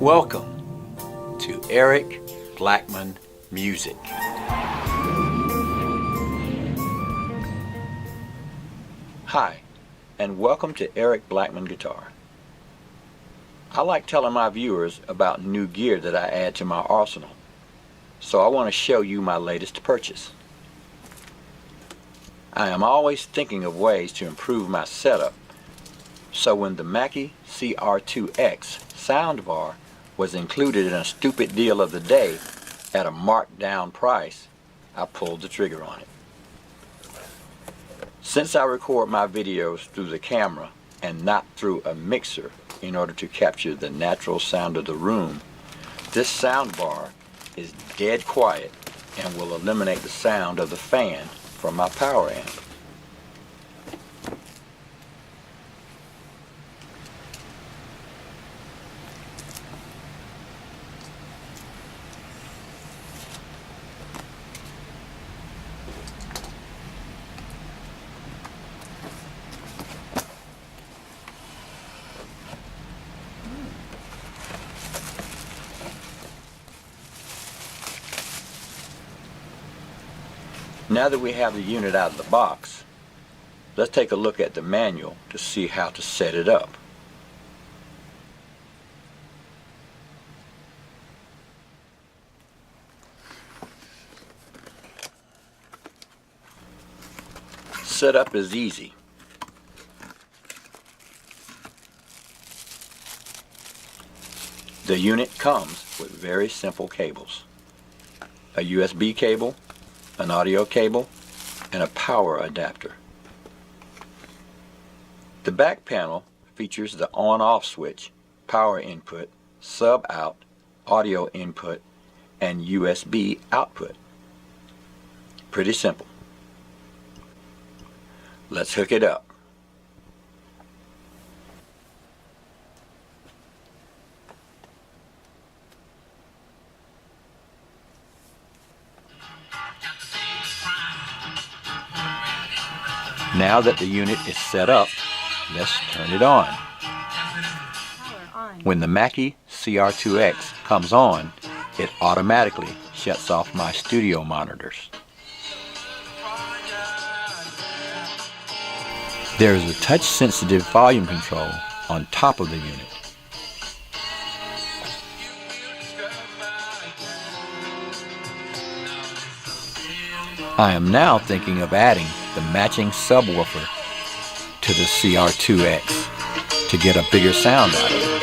Welcome to Eric Blackman Music. Hi, and welcome to Eric Blackman Guitar. I like telling my viewers about new gear that I add to my arsenal, so I want to show you my latest purchase. I am always thinking of ways to improve my setup, so when the MACKIE CR2-X soundbar was included in a stupid deal of the day at a marked down price, I pulled the trigger on it. Since I record my videos through the camera and not through a mixer in order to capture the natural sound of the room, this soundbar is dead quiet and will eliminate the sound of the fan from my power amp. Now that we have the unit out of the box, let's take a look at the manual to see how to set it up. Setup is easy. The unit comes with very simple cables: a USB cable, an audio cable, and a power adapter. The back panel features the on-off switch, power input, sub-out, audio input, and USB output. Pretty simple. Let's hook it up. Now that the unit is set up, let's turn it on. When the MACKIE CR2-X comes on, it automatically shuts off my studio monitors. There is a touch-sensitive volume control on top of the unit. I am now thinking of adding the matching subwoofer to the CR2-X to get a bigger sound out of it.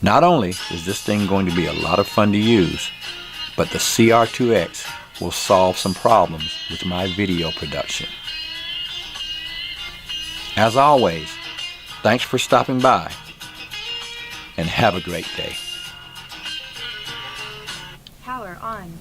Not only is this thing going to be a lot of fun to use, but the CR2-X will solve some problems with my video production. As always, thanks for stopping by, and have a great day. Power on.